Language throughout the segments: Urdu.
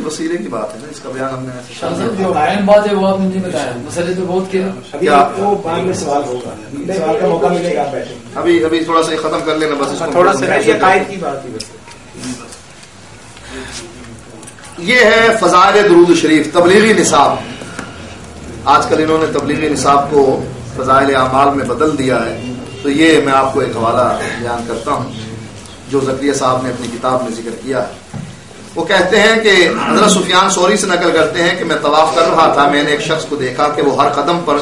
وسیلے کی بات ہے نا، اس کا بیان ہم نے جو اہم بات ہے وہ آپ نے نہیں بتایا، مسئلے تو بہت کیا وہ بعد میں سوال ہوگا، سوال کا موقع ملے گا، بیٹھیں ابھی تھوڑا سا ختم کر لینا بس، تھوڑا سا عقائد کی بات ہی بس. یہ ہے فضائل درود شریف، تبلیغی نصاب. آج کل انہوں نے تبلیغی نصاب کو فضائل اعمال میں بدل دیا ہے. تو یہ میں آپ کو ایک حوالہ بیان کرتا ہوں جو زکریا صاحب نے اپنی کتاب میں ذکر کیا ہے. وہ کہتے ہیں کہ حضرت سفیان ثوری سے نقل کرتے ہیں کہ میں طواف کر رہا تھا، میں نے ایک شخص کو دیکھا کہ وہ ہر قدم پر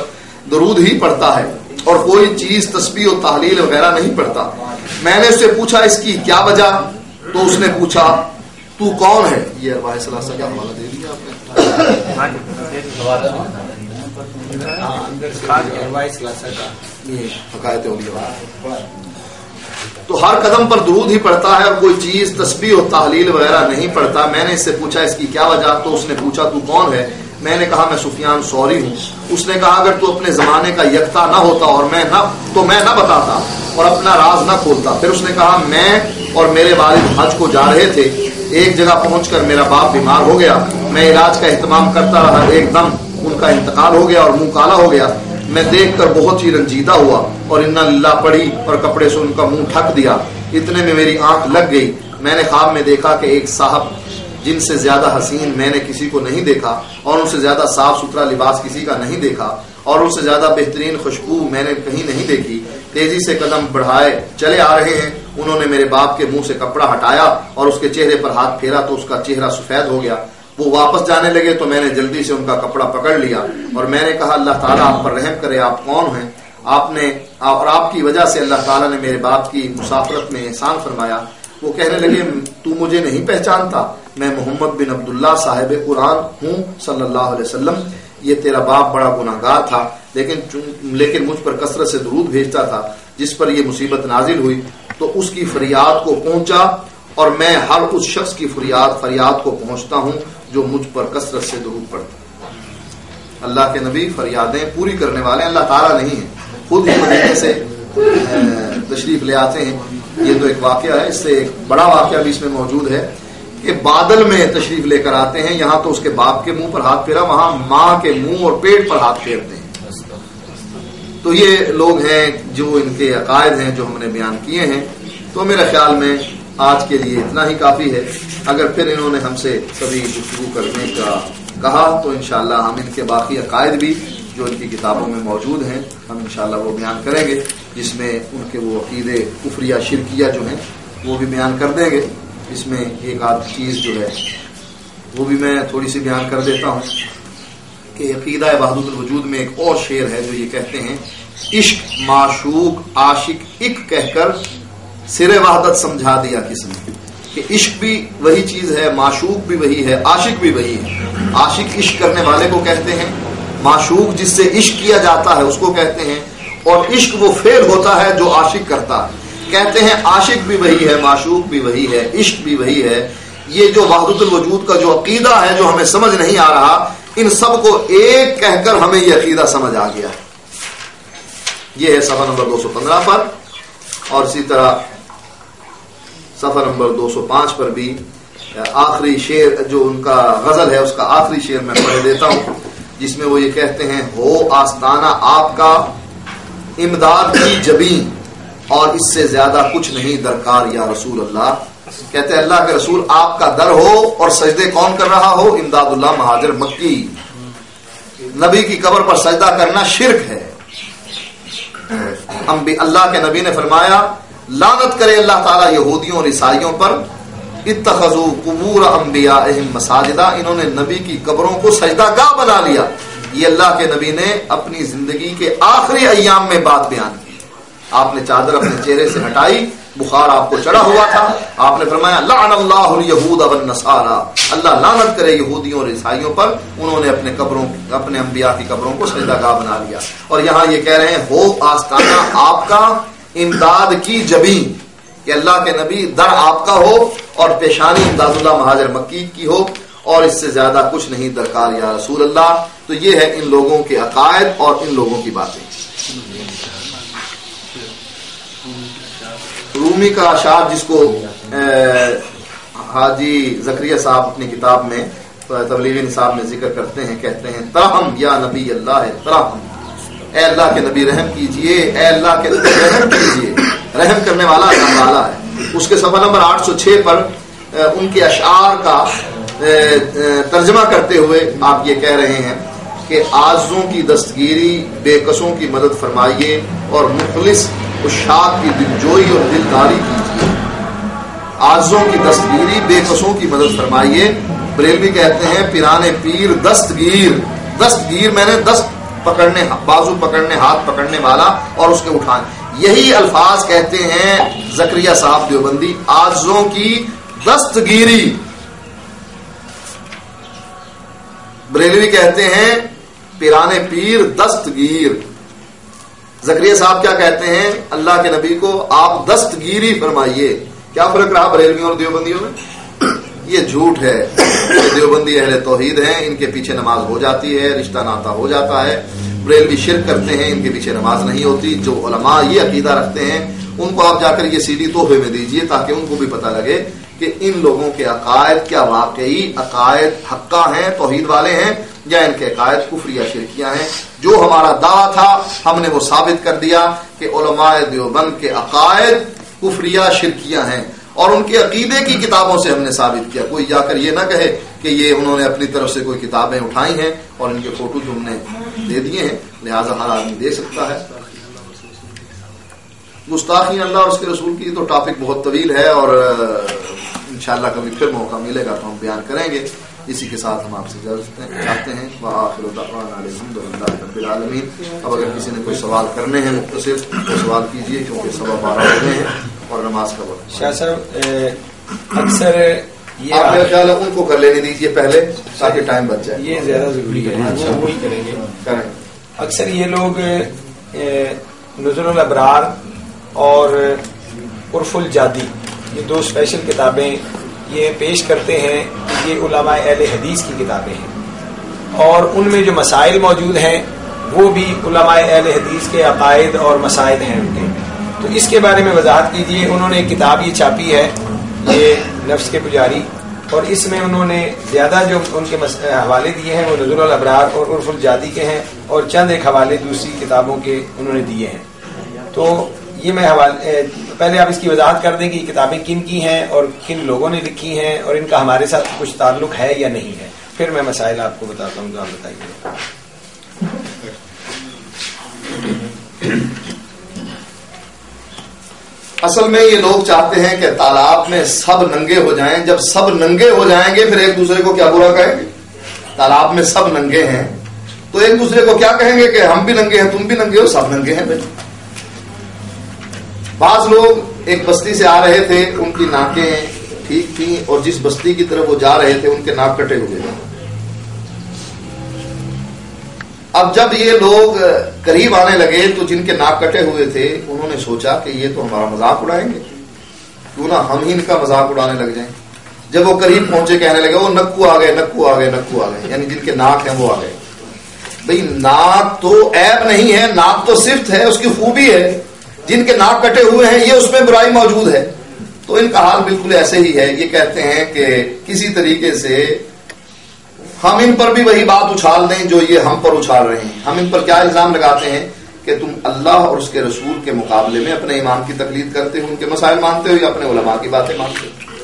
درود ہی پڑھتا ہے اور کوئی چیز تسبیح و تحلیل وغیرہ نہیں پڑھتا. میں نے اس سے پوچھا اس کی کیا وجہ، تو اس نے پوچھا تو کون ہے. یہ ارواح ثلاثہ کا حوالہ دے دیا آپ نے. حقائق اولیاء. تو ہر قدم پر درود ہی پڑھتا ہے اور کوئی چیز تسبیح و تحلیل وغیرہ نہیں پڑھتا. میں نے اس سے پوچھا اس کی کیا وجہ، تو اس نے پوچھا تو کون ہے. میں نے کہا میں سفیان ثوری ہوں. اس نے کہا اگر تو اپنے زمانے کا یکتا نہ ہوتا اور میں نہ بتاتا اور اپنا راز نہ کھولتا. پھر اس نے کہا میں اور میرے والد حج کو جا رہے تھے، ایک جگہ پہنچ کر میرا باپ بیمار ہو گیا. میں علاج کا اہتمام کرتا رہا، ایک دم ان کا انتقال ہو گیا اور منہ کالا ہو گیا. میں دیکھ کر بہت ہی رنجیدہ ہوا اور انا للہ پڑھی اور کپڑے سے ان کا منہ ڈھک دیا. اتنے میں میری آنکھ لگ گئی. میں نے خواب میں دیکھا کہ ایک صاحب جن سے زیادہ حسین میں نے کسی کو نہیں دیکھا اور ان سے زیادہ صاف ستھرا لباس کسی کا نہیں دیکھا اور ان سے زیادہ بہترین خوشبو میں نے کہیں نہیں دیکھی، تیزی سے قدم بڑھائے چلے آ رہے ہیں. انہوں نے میرے باپ کے منہ سے کپڑا ہٹایا اور اس کے چہرے پر ہاتھ پھیرا تو اس کا چہرہ سفید ہو گیا. وہ واپس جانے لگے تو میں نے جلدی سے ان کا کپڑا پکڑ لیا اور میں نے کہا اللہ تعالیٰ آپ پر رحم کرے، آپ کون ہیں؟ اور آپ کی وجہ سے اللہ تعالیٰ نے میرے باپ کی مسافرت میں احسان فرمایا. وہ کہنے لگے تو مجھے نہیں پہچانتا، میں محمد بن عبداللہ صاحب قرآن ہوں صلی اللہ علیہ وسلم. یہ تیرا باپ بڑا گناہگار تھا لیکن مجھ پر کثرت سے درود بھیجتا تھا. جس پر یہ مصیبت نازل ہوئی تو اس کی فریاد کو پہنچا اور میں ہر اس شخص کی فریاد کو پہنچتا ہوں جو مجھ پر کثرت سے درود پڑتا. اللہ کے نبی فریادیں پوری کرنے والے اللہ تعالیٰ نہیں ہیں، خود ہی مدینے سے تشریف لے آتے ہیں. یہ تو ایک واقعہ ہے، اس سے ایک بڑا واقعہ بھی اس میں موجود ہے کہ بادل میں تشریف لے کر آتے ہیں. یہاں تو اس کے باپ کے منہ پر ہاتھ پھیرا، وہاں ماں کے منہ اور پیٹ پر ہاتھ پھیرتے ہیں. تو یہ لوگ ہیں جو ان کے عقائد ہیں جو ہم نے بیان کیے ہیں. تو میرے خیال میں آج کے لیے اتنا ہی کافی ہے. اگر پھر انہوں نے ہم سے کبھی گفتگو کرنے کا کہا تو انشاءاللہ ہم ان کے باقی عقائد بھی جو ان کی کتابوں میں موجود ہیں ہم انشاءاللہ وہ بیان کریں گے، جس میں ان کے وہ عقیدے کفریہ شرکیہ جو ہیں وہ بھی بیان کر دیں گے. اس میں ایک آدھ چیز جو ہے وہ بھی میں تھوڑی سی بیان کر دیتا ہوں کہ عقیدہ وحدت الوجود میں ایک اور شعر ہے جو یہ کہتے ہیں عشق معشوق عاشق ایک کہہ کر سر وحدت سمجھا دیا کس نے. کہ عشق بھی وہی چیز ہے، معشوق بھی وہی ہے، عاشق بھی وہی ہے. عاشق عشق کرنے والے کو کہتے ہیں، معشوق جس سے عشق کیا جاتا ہے اس کو کہتے ہیں، اور عشق وہ فعل ہوتا ہے جو عاشق کرتا ہے. کہتے ہیں عاشق بھی وہی ہے، معشوق بھی وہی ہے، عشق بھی وہی ہے. یہ جو وحدت الوجود کا جو عقیدہ ہے جو ہمیں سمجھ نہیں آ رہا، ان سب کو ایک کہہ کر ہمیں یہ عقیدہ سمجھ آ گیا. یہ ہے صفحہ نمبر 215 پر، اور اسی طرح صفحہ نمبر 205 پر بھی آخری شعر جو ان کا غزل ہے اس کا آخری شعر میں پڑھ دیتا ہوں، جس میں وہ یہ کہتے ہیں ہو آستانہ آپ کا امداد کی جبیں اور اس سے زیادہ کچھ نہیں درکار یا رسول اللہ. کہتے ہیں اللہ کے رسول آپ کا در ہو اور سجدے کون کر رہا ہو؟ امداد اللہ مہاجر مکی. نبی کی قبر پر سجدہ کرنا شرک ہے. اللہ کے نبی نے فرمایا لعنت کرے اللہ تعالیٰ یہودیوں اور عیسائیوں پر، اتخذوا قبور انبیائہم مساجدہ، انہوں نے نبی کی قبروں کو سجدہ گاہ بنا لیا. یہ اللہ کے نبی نے اپنی زندگی کے آخری ایام میں بات بیان کی. آپ نے چادر اپنے چہرے سے ہٹائی، بخار آپ کو چڑھا ہوا تھا، آپ نے فرمایا لعن اللہ الیہود والنصارى، اللہ لعنت کرے یہودیوں اور عیسائیوں پر، انہوں نے اپنے انبیاء کی قبروں کو سجدہ گاہ بنا لیا. اور یہاں یہ کہہ رہے ہیں ہو آستانہ آپ کا امداد کی جبیں، کہ اللہ کے نبی در آپ کا ہو اور پیشانی امداد اللہ مہاجر مکی کی ہو اور اس سے زیادہ کچھ نہیں درکار یا رسول اللہ. تو یہ ہے ان لوگوں کے عقائد اور ان لوگوں کی باتیں. رومی کا اشعار جس کو حاجی زکریا صاحب اپنی کتاب میں تبلیغی نصاب میں ذکر کرتے ہیں، کہتے ہیں ترحم یا نبی اللہ ترحم، اے اللہ کے نبی رحم کیجئے، اے اللہ کے نبی رحم کیجئے، رحم کرنے والا اللہ تعالیٰ ہے۔ اس کے صفحہ نمبر 806 پر ان کے اشعار کا ترجمہ کرتے ہوئے آپ یہ کہہ رہے ہیں کہ عاجزوں کی دستگیری بے کسوں کی مدد فرمائیے اور مخلص عشاق کی دلجوئی اور دلداری کیجیے۔ عاجزوں کی دستگیری بے کسوں کی مدد فرمائیے۔ بریلوی کہتے ہیں پیران پیر دستگیر، دستگیر میں نے دست پکڑنے، بازو پکڑنے، ہاتھ پکڑنے والا اور اس کے اٹھانے، یہی الفاظ کہتے ہیں زکریا صاحب دیوبندی، عاجزوں کی دستگیری۔ بریلوی کہتے ہیں پیران پیر دستگیر، زکریا صاحب کیا کہتے ہیں اللہ کے نبی کو آپ دستگیری فرمائیے۔ کیا فرق رہا بریلویوں اور دیوبندیوں میں؟ یہ جھوٹ ہے کہ دیوبندی اہل توحید ہیں، ان کے پیچھے نماز ہو جاتی ہے، رشتہ ناتا ہو جاتا ہے۔ بریلوی شرک کرتے ہیں، ان کے پیچھے نماز نہیں ہوتی۔ جو علماء یہ عقیدہ رکھتے ہیں ان کو آپ جا کر یہ CD تحفے میں دیجئے تاکہ ان کو بھی پتہ لگے کہ ان لوگوں کے عقائد کیا واقعی عقائد حقہ ہیں، توحید والے ہیں، یا ان کے عقائد کفریہ شرکیہ ہیں۔ جو ہمارا دعویٰ تھا ہم نے وہ ثابت کر دیا کہ علماء دیوبند کے عقائد کفریہ شرکیہ ہیں، اور ان کے عقیدے کی کتابوں سے ہم نے ثابت کیا۔ کوئی جا کر یہ نہ کہے کہ یہ انہوں نے اپنی طرف سے کوئی کتابیں اٹھائی ہیں اور ان کے فوٹو جو ہم نے دے دیے ہیں، لہٰذا ہر آدمی دے سکتا ہے۔ گستاخی اللہ اور اس کے رسول کی تو ٹاپک بہت طویل ہے، اور انشاءاللہ کبھی پھر موقع ملے گا تو ہم بیان کریں گے۔ اسی کے ساتھ ہم آپ سے اجازت چاہتے ہیں۔ وآخر دعوانا الحمدللہ رب العالمین۔ اب اگر کسی نے کوئی سوال کرنے ہیں مختصر تو سوال کیجیے، کیونکہ 12:15 ہو گئے ہیں اور نماز کا وقت۔ شاہ صاحب اکثر یہ آپ میرا خیال ہے ان کو کر لینے دیجیے پہلے تاکہ ٹائم بچ جائے۔ یہ زیادہ ضروری ہے، وہ وہی کریں گے۔ اکثر یہ لوگ نزل الابرار اور عرف الجادی، یہ دو اسپیشل کتابیں یہ پیش کرتے ہیں کہ یہ علماء اہل حدیث کی کتابیں ہیں، اور ان میں جو مسائل موجود ہیں وہ بھی علماء اہل حدیث کے عقائد اور مسائل ہیں ان کے۔ تو اس کے بارے میں وضاحت کیجیے۔ انہوں نے ایک کتاب یہ چھاپی ہے، یہ نفس کے پجاری، اور اس میں انہوں نے زیادہ جو ان کے حوالے دیے ہیں وہ نزول الابرار اور عرف الجادی کے ہیں، اور چند ایک حوالے دوسری کتابوں کے انہوں نے دیے ہیں۔ تو یہ میں پہلے آپ اس کی وضاحت کر دیں کہ یہ کتابیں کن کی ہیں اور کن لوگوں نے لکھی ہیں، اور ان کا ہمارے ساتھ کچھ تعلق ہے یا نہیں ہے، پھر میں مسائل آپ کو بتاتا ہوں، تو آپ بتائیے۔ اصل میں یہ لوگ چاہتے ہیں کہ تالاب میں سب ننگے ہو جائیں۔ جب سب ننگے ہو جائیں گے پھر ایک دوسرے کو کیا برا کہیں گے؟ تالاب میں سب ننگے ہیں تو ایک دوسرے کو کیا کہیں گے کہ ہم بھی ننگے ہیں، تم بھی ننگے ہو، سب ننگے ہیں۔ بعض لوگ ایک بستی سے آ رہے تھے، ان کی ناکیں ٹھیک تھیں، اور جس بستی کی طرف وہ جا رہے تھے ان کے ناک کٹے ہوئے تھے۔ اب جب یہ لوگ قریب آنے لگے تو جن کے ناک کٹے ہوئے تھے انہوں نے سوچا کہ یہ تو ہمارا مذاق اڑائیں گے، کیوں نہ ہم ہی ان کا مذاق اڑانے لگ جائیں۔ جب وہ قریب پہنچے کہنے لگے وہ نکو آ گئے، نکو آ گئے، نکو آ گئے، یعنی جن کے ناک ہیں وہ آ گئے۔ بھئی ناک تو عیب نہیں ہے، ناک تو صفت ہے، اس کی خوبی ہے۔ جن کے ناک کٹے ہوئے ہیں یہ اس میں برائی موجود ہے۔ تو ان کا حال بالکل ایسے ہی ہے۔ یہ کہتے ہیں کہ کسی طریقے سے ہم ان پر بھی وہی بات اچھال دیں جو یہ ہم پر اچھال رہے ہیں۔ ہم ان پر کیا الزام لگاتے ہیں کہ تم اللہ اور اس کے رسول کے مقابلے میں اپنے امام کی تقلید کرتے ہو، ان کے مسائل مانتے ہو، یا اپنے علماء کی باتیں مانتے ہو۔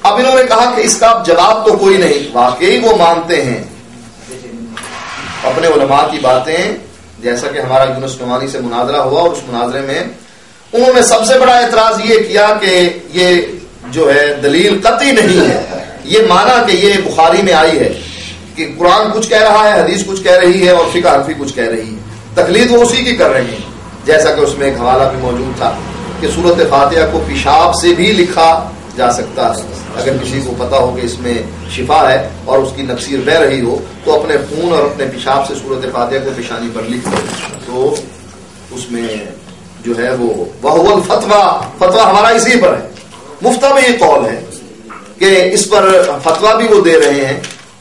اب انہوں نے کہا کہ اس کا جواب تو کوئی نہیں، واقعی وہ مانتے ہیں اپنے علماء کی باتیں، جیسا کہ ہمارا یونس نعمانی سے مناظرہ ہوا، اور اس مناظرے میں انہوں نے سب سے بڑا اعتراض یہ کیا کہ یہ جو ہے دلیل قطعی نہیں ہے۔ یہ مانا کہ یہ بخاری میں آئی ہے کہ قرآن کچھ کہہ رہا ہے، حدیث کچھ کہہ رہی ہے، اور فقہ حنفی کچھ کہہ رہی ہے، تقلید وہ اسی کی کر رہے ہیں۔ جیسا کہ اس میں ایک حوالہ بھی موجود تھا کہ سورۃ فاتحہ کو پیشاب سے بھی لکھا جا سکتا ہے۔ اگر کسی کو پتا ہو کہ اس میں شفا ہے اور اس کی نفسیر بہ رہی ہو تو اپنے خون اور اپنے پیشاب سے سورۃ فاتحہ کو پیشانی پر لکھ دو، تو اس میں جو ہے وہ وَهُوَ الْفَتْوَى، فتویٰ ہمارا اسی پر ہے۔ مفتہ میں یہ قول ہے کہ اس پر فتویٰ بھی وہ دے رہے ہیں۔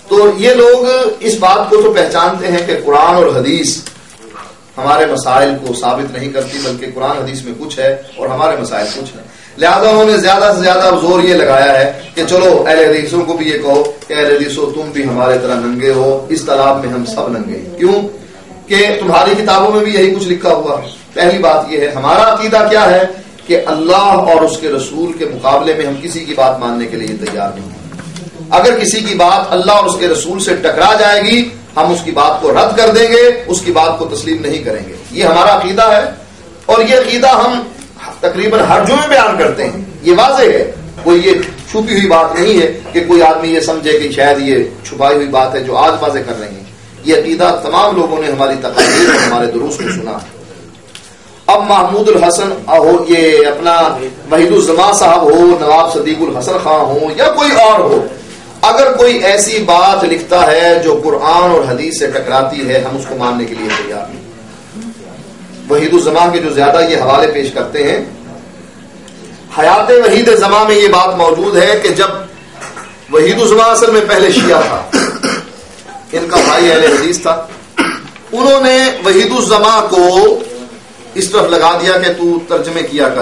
تو یہ لوگ اس بات کو تو پہچانتے ہیں کہ قرآن اور حدیث ہمارے مسائل کو ثابت نہیں کرتی، بلکہ قرآن حدیث میں کچھ ہے اور ہمارے مسائل کچھ ہیں، لہذا انہوں نے زیادہ سے زیادہ زور یہ لگایا ہے کہ چلو اہل حدیثوں کو بھی یہ کہو کہ اہل حدیثوں تم بھی ہمارے طرح ننگے ہو، اس تالاب میں ہم سب ننگے ہیں. کیوں کہ تمہاری کتابوں میں بھی یہی کچھ لکھا ہوا ہے. پہلی بات یہ ہے ہمارا عقیدہ کیا ہے کہ اللہ اور اس کے رسول کے مقابلے میں ہم کسی کی بات ماننے کے لیے تیار نہیں ہیں. اگر کسی کی بات اللہ اور اس کے رسول سے ٹکرا جائے گی ہم اس کی بات کو رد کر دیں گے، اس کی بات کو تسلیم نہیں کریں گے. یہ ہمارا عقیدہ ہے اور یہ عقیدہ ہم تقریباً ہر جمعے بیان کرتے ہیں. یہ واضح ہے، کوئی یہ چھپی ہوئی بات نہیں ہے کہ کوئی آدمی یہ سمجھے کہ شاید یہ چھپائی ہوئی بات ہے جو آج واضح کر رہے ہیں. یہ عقیدہ تمام لوگوں نے ہماری تقریر اور ہمارے دروس کو سنا. اب محمود الحسن ہو، یہ اپنا وحید الزمان صاحب ہو، نواب صدیق الحسن خان ہو یا کوئی اور ہو، اگر کوئی ایسی بات لکھتا ہے جو قرآن اور حدیث سے ٹکراتی ہے ہم اس کو ماننے کے لیے تیار نہیں. وحید الزمان کے جو زیادہ یہ حوالے پیش کرتے ہیں، حیات وحید زمان میں یہ بات موجود ہے کہ جب وحید الزمان اصل میں پہلے شیعہ تھا، ان کا بھائی اہل حدیث تھا، انہوں نے وحید الزمان کو اس طرف لگا دیا کہ تو ترجمے کیا کر.